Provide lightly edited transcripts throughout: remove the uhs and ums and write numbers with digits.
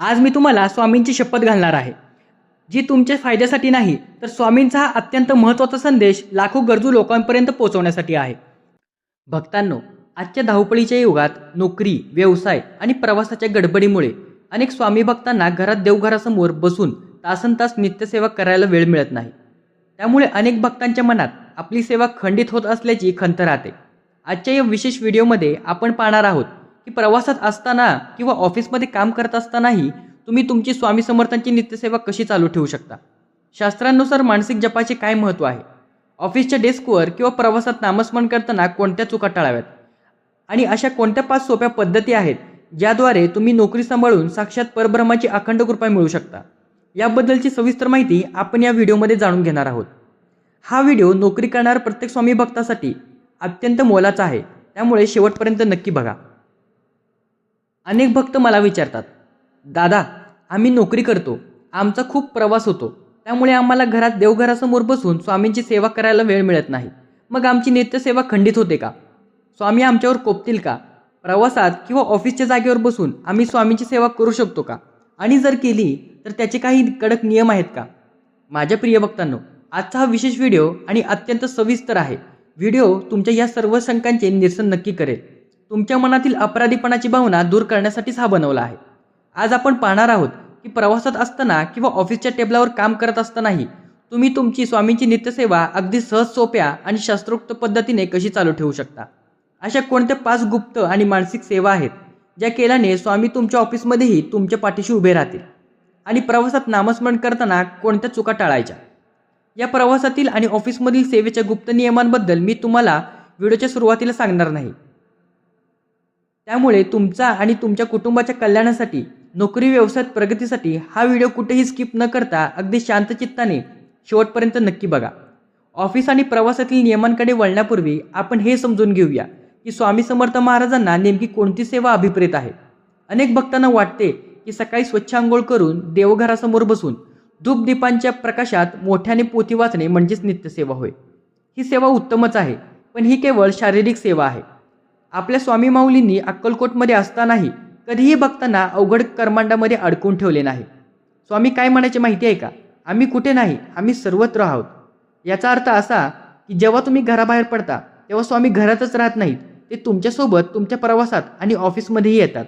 आज मी तुम्हाला स्वामींची शपथ घालणार आहे, जी तुमच्या फायद्यासाठी नाही तर स्वामींचा हा अत्यंत महत्त्वाचा संदेश लाखो गरजू लोकांपर्यंत पोहोचवण्यासाठी आहे. भक्तांनो, आजच्या धावपळीच्या युगात नोकरी, व्यवसाय आणि प्रवासाच्या गडबडीमुळे अनेक स्वामी भक्तांना घरात देवघरासमोर बसून तासनतास नित्यसेवा करायला वेळ मिळत नाही. त्यामुळे अनेक भक्तांच्या मनात आपली सेवा खंडित होत असल्याची खंत राहते. आजच्या या विशेष व्हिडिओमध्ये आपण पाहणार आहोत की प्रवासात असताना किंवा ऑफिसमध्ये काम करत असतानाही तुम्ही तुमची स्वामी समर्थांची नित्यसेवा कशी चालू ठेवू शकता. शास्त्रांनुसार मानसिक जपाचे काय महत्त्व आहे, ऑफिसच्या डेस्कवर किंवा प्रवासात नामस्मरण करताना कोणत्या चुका टाळाव्यात आणि अशा कोणत्या 5 सोप्या पद्धती आहेत ज्याद्वारे तुम्ही नोकरी सांभाळून साक्षात परब्रह्माची अखंड कृपा मिळवू शकता, याबद्दलची सविस्तर माहिती आपण या व्हिडिओमध्ये जाणून घेणार आहोत. हा व्हिडिओ नोकरी करणाऱ्या प्रत्येक स्वामी भक्तासाठी अत्यंत मोलाचा आहे, त्यामुळे शेवटपर्यंत नक्की बघा. अनेक भक्त मला विचारतात, दादा आम्ही नोकरी करतो, आमचा खूप प्रवास होतो, त्यामुळे आम्हाला घरात देवघरासमोर बसून स्वामींची सेवा करायला वेळ मिळत नाही. मग आमची नित्यसेवा खंडित होते का? स्वामी आमच्यावर कोपतील का? प्रवासात किंवा ऑफिसच्या जागेवर बसून आम्ही स्वामींची सेवा करू शकतो का? आणि जर केली तर त्याचे काही कडक नियम आहेत का? माझ्या प्रिय भक्तांनो, आजचा हा विशेष व्हिडिओ आणि अत्यंत सविस्तर आहे. व्हिडिओ तुमच्या या सर्व शंकांचे निरसन नक्की करेल. तुमच्या मनातील अपराधीपणाची भावना दूर करण्यासाठीच हा बनवला आहे. आज आपण पाहणार आहोत की प्रवासात असताना किंवा ऑफिसच्या टेबलावर काम करत असतानाही तुम्ही तुमची स्वामींची नित्यसेवा अगदी सहज, सोप्या आणि शास्त्रोक्त पद्धतीने कशी चालू ठेवू शकता. अशा कोणत्या 5 गुप्त आणि मानसिक सेवा आहेत ज्या केल्याने स्वामी तुमच्या ऑफिसमध्येही तुमच्या पाठीशी उभे राहतील, आणि प्रवासात नामस्मरण करताना कोणत्या चुका टाळायच्या. या प्रवासातील आणि ऑफिसमधील सेवेच्या गुप्त नियमांबद्दल मी तुम्हाला व्हिडिओच्या सुरुवातीला सांगणार नाही. त्यामुळे तुमचा आणि तुमच्या कुटुंबाच्या कल्याणासाठी, नोकरी व्यवसायात प्रगतीसाठी हा व्हिडिओ कुठेही स्किप न करता अगदी शांत चित्ताने शेवटपर्यंत नक्की बघा. ऑफिस आणि प्रवासातील नियमांकडे वळण्यापूर्वी आपण हे समजून घेऊया की स्वामी समर्थ महाराजांना नेमकी कोणती सेवा अभिप्रेत आहे. अनेक भक्तांना वाटते की सकाळी स्वच्छ आंघोळ करून देवघरासमोर बसून धूपदीपांच्या प्रकाशात मोठ्याने पोथी वाचणे म्हणजेच नित्यसेवा होय. ही सेवा उत्तमच आहे, पण ही केवळ शारीरिक सेवा आहे. आपल्या स्वामी माऊलींनी अक्कलकोटमध्ये असतानाही कधीही भक्तांना अवघड कर्मांडामध्ये अडकून ठेवले नाही. स्वामी काय म्हणायचे माहिती आहे का? आम्ही कुठे नाही, आम्ही सर्वत्र आहोत. याचा अर्थ असा की जेव्हा तुम्ही घराबाहेर पडता तेव्हा स्वामी घरातच राहत नाहीत, ते तुमच्यासोबत तुमच्या प्रवासात आणि ऑफिसमध्येही येतात.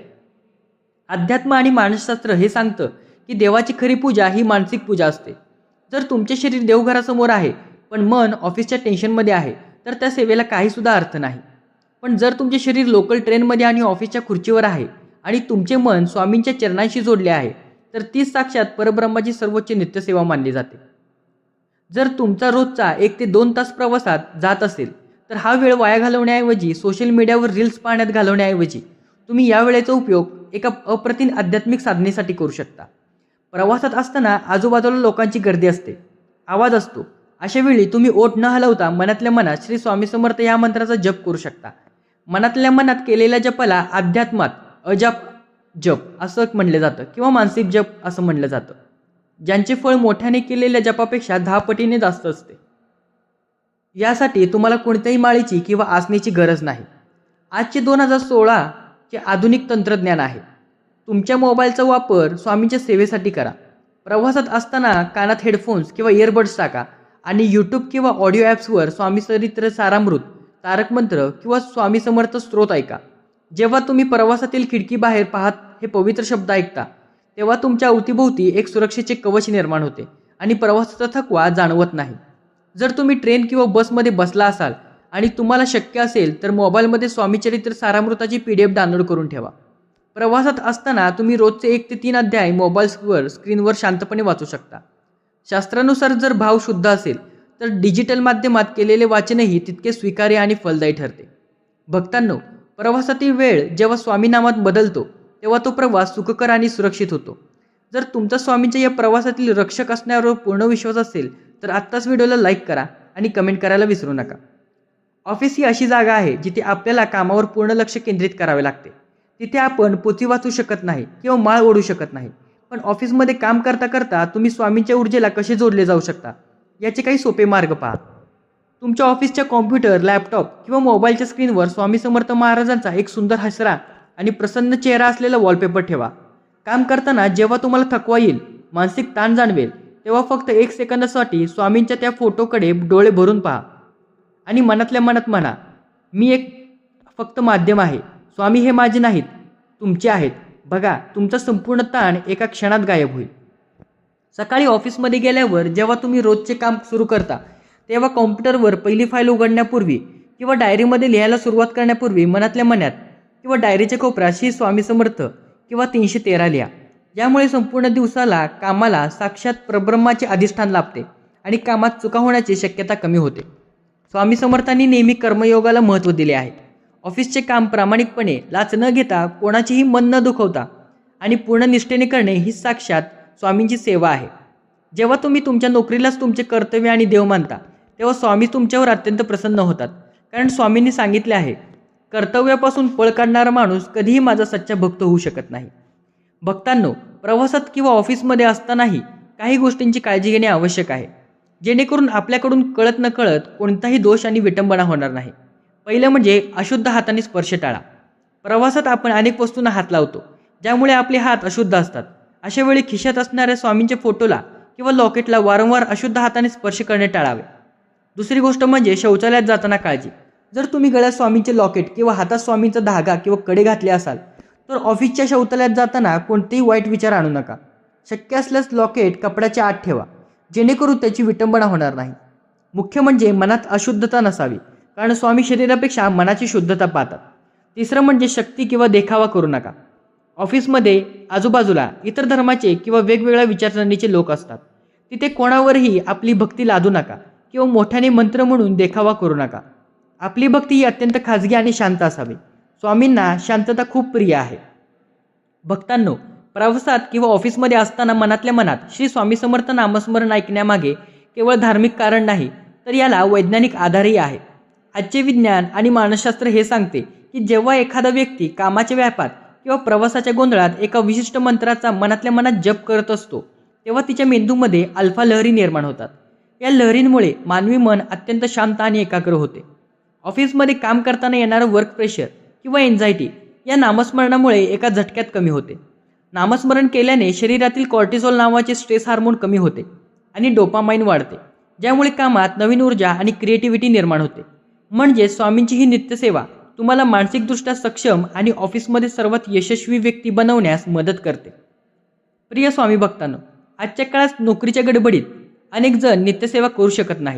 अध्यात्म आणि मानसशास्त्र हे सांगतं की देवाची खरी पूजा ही मानसिक पूजा असते. जर तुमचे शरीर देवघरासमोर आहे पण मन ऑफिसच्या टेन्शनमध्ये आहे तर त्या सेवेला काहीसुद्धा अर्थ नाही. पण जर तुमचे शरीर लोकल ट्रेनमध्ये आणि ऑफिसच्या खुर्चीवर आहे आणि तुमचे मन स्वामींच्या चरणांशी जोडले आहे तर ती साक्षात परब्रह्माची सर्वोच्च नित्यसेवा मानली जाते. जर तुमचा रोजचा 1 ते 2 तास प्रवासात जात असेल तर हा वेळ वाया घालवण्याऐवजी, सोशल मीडियावर रील्स पाहण्यात घालवण्याऐवजी तुम्ही या वेळेचा उपयोग एका अप्रतिम आध्यात्मिक साधनेसाठी करू शकता. प्रवासात असताना आजूबाजूला लोकांची गर्दी असते, आवाज असतो. अशा वेळी तुम्ही ओठ न हलवता मनातल्या मनात श्री स्वामी समर्थ या मंत्राचा जप करू शकता. मनातल्या मनात केलेल्या जपाला अध्यात्मात अजाप जप असं म्हणलं जातं किंवा मानसिक जप असं म्हणलं जातं, ज्यांचे फळ मोठ्याने केलेल्या जपापेक्षा 10 पटीने जास्त असते. यासाठी तुम्हाला कोणत्याही माळेची किंवा आसनीची गरज नाही. आजचे 2016 चे आधुनिक तंत्रज्ञान आहे. तुमच्या मोबाईलचा वापर स्वामींच्या सेवेसाठी करा. प्रवासात असताना कानात हेडफोन्स किंवा इयरबड्स टाका आणि यूट्यूब किंवा ऑडिओ ॲप्सवर स्वामी चरित्र सारामृत, तारक मंत्र किंवा स्वामी समर्थ स्तोत्र ऐका. जेव्हा तुम्ही प्रवासातील खिडकी बाहेर पाहत हे पवित्र शब्द ऐकता तेव्हा तुमच्या अवतीभोवती एक सुरक्षेचे कवच निर्माण होते आणि प्रवासाचा थकवा जाणवत नाही. जर तुम्ही ट्रेन किंवा बसमध्ये बसला असाल आणि तुम्हाला शक्य असेल तर मोबाईलमध्ये स्वामी चरित्र सारामृताची PDF डाउनलोड करून ठेवा. प्रवासात असताना तुम्ही रोजचे 1 ते 3 अध्याय मोबाईलवर स्क्रीनवर शांतपणे वाचू शकता. शास्त्रानुसार जर भाव शुद्ध असेल तर डिजिटल माध्यमात केलेले वाचनही तितके स्वीकार्य आणि फलदायी ठरते. भक्तांनो, प्रवासातील वेळ जेव्हा स्वामी नामात बदलतो तेव्हा तो प्रवास सुखकर आणि सुरक्षित होतो. जर तुमचा स्वामींच्या या प्रवासातील रक्षक असण्यावर पूर्ण विश्वास असेल तर आत्ताच व्हिडिओला लाईक करा आणि कमेंट करायला विसरू नका. ऑफिस ही अशी जागा आहे जिथे आपल्याला कामावर पूर्ण लक्ष केंद्रित करावे लागते. तिथे आपण पोथी वाचू शकत नाही किंवा माळ ओढू शकत नाही. पण ऑफिसमध्ये काम करता करता तुम्ही स्वामींच्या ऊर्जेला कसे जोडले जाऊ शकता याचे काही सोपे मार्ग पहा. तुमच्या ऑफिसच्या कॉम्प्युटर, लॅपटॉप किंवा मोबाईलच्या स्क्रीनवर स्वामी समर्थ महाराजांचा एक सुंदर हसरा आणि प्रसन्न चेहरा असलेला वॉलपेपर ठेवा. काम करताना जेव्हा तुम्हाला थकवा येईल, मानसिक ताण जाणवेल, तेव्हा फक्त 1 सेकंदासाठी स्वामींच्या त्या फोटोकडे डोळे भरून पहा आणि मनातल्या मनात म्हणा, मी एक फक्त माध्यम आहे. स्वामी हे माझे नाहीत, तुमचे आहेत. बघा, तुमचा संपूर्ण ताण एका क्षणात गायब होईल. सकाळी ऑफिसमध्ये गेल्यावर जेव्हा तुम्ही रोजचे काम सुरू करता, तेव्हा कॉम्प्युटरवर पहिली फाईल उघडण्यापूर्वी किंवा डायरीमध्ये लिहायला सुरुवात करण्यापूर्वी मनातल्या मनात किंवा डायरीच्या कोपऱ्यात श्री स्वामी समर्थ किंवा 313 लिहा. यामुळे संपूर्ण दिवसाला कामाला साक्षात परब्रह्माचे अधिष्ठान लाभते आणि कामात चुका होण्याची शक्यता कमी होते. स्वामी समर्थांनी नेहमी कर्मयोगाला महत्त्व दिले आहे. ऑफिसचे काम प्रामाणिकपणे, लाच न घेता, कोणाचेही मन न दुखवता आणि पूर्ण निष्ठेने करणे ही साक्षात स्वामींची सेवा आहे. जेव्हा तुम्ही तुमच्या नोकरीलाच तुमचे कर्तव्य आणि देव मानता, तेव्हा स्वामी तुमच्यावर अत्यंत प्रसन्न होतात. कारण स्वामींनी सांगितले आहे, कर्तव्यापासून पळ काढणारा माणूस कधीही माझा सच्चा भक्त होऊ शकत नाही. भक्तांनो, प्रवासात किंवा ऑफिसमध्ये असतानाही काही गोष्टींची काळजी घेणे आवश्यक आहे, जेणेकरून आपल्याकडून कळत नकळत कोणताही दोष आणि विटंबना होणार नाही. पहिलं म्हणजे अशुद्ध हाताने स्पर्श टाळा. प्रवासात आपण अनेक वस्तूंना हात लावतो, ज्यामुळे आपले हात अशुद्ध असतात. अशा वेळी खिशात असणाऱ्या स्वामींच्या फोटोला किंवा लॉकेटला वारंवार अशुद्ध हाताने स्पर्श करणे टाळावे. दुसरी गोष्ट म्हणजे शौचालयात जाताना काळजी. जर तुम्ही गळ्यात स्वामींचे लॉकेट किंवा हातात स्वामींचा धागा किंवा कडे घातले असाल, तर ऑफिसच्या शौचालयात जाताना कोणतेही वाईट विचार आणू नका. शक्य असल्यास लॉकेट कपड्याच्या आत ठेवा, जेणेकरून त्याची विटंबना होणार नाही. मुख्य म्हणजे मनात अशुद्धता नसावी, कारण स्वामी शरीरापेक्षा मनाची शुद्धता पाहतात. तिसरं म्हणजे शक्ती किंवा देखावा करू नका. ऑफिसमध्ये आजूबाजूला इतर धर्माचे किंवा वेगवेगळ्या विचारसरणीचे लोक असतात. तिथे कोणावरही आपली भक्ती लादू नका किंवा मोठ्याने मंत्र म्हणून देखावा करू नका. आपली भक्ती ही अत्यंत खाजगी आणि शांत असावी. स्वामींना शांतता खूप प्रिय आहे. भक्तांनो, प्रवासात किंवा ऑफिसमध्ये असताना मनातल्या मनात श्री स्वामी समर्थ नामस्मरण ऐकण्यामागे केवळ धार्मिक कारण नाही, तर याला वैज्ञानिक आधारही आहे. आजचे विज्ञान आणि मानसशास्त्र हे सांगते की जेव्हा एखादा व्यक्ती कामाच्या व्यापात किंवा प्रवासाच्या गोंधळात एका विशिष्ट मंत्राचा मनातल्या मनात जप करत असतो, तेव्हा तिच्या मेंदूमध्ये अल्फा लहरी निर्माण होतात. या लहरींमुळे मानवी मन अत्यंत शांत आणि एकाग्र होते. ऑफिसमध्ये काम करताना येणारं वर्क प्रेशर किंवा एन्झायटी या नामस्मरणामुळे एका झटक्यात कमी होते. नामस्मरण केल्याने शरीरातील कॉर्टिसोल नावाचे स्ट्रेस हार्मोन कमी होते आणि डोपामाइन वाढते, ज्यामुळे कामात नवीन ऊर्जा आणि क्रिएटिव्हिटी निर्माण होते. म्हणजे स्वामींची ही नित्यसेवा तुम्हाला मानसिकदृष्ट्या सक्षम आणि ऑफिसमध्ये सर्वात यशस्वी व्यक्ती बनवण्यास मदत करते. प्रिय स्वामी भक्तांनो, आजच्या काळात नोकरीच्या गडबडीत अनेक जण नित्यसेवा करू शकत नाहीत.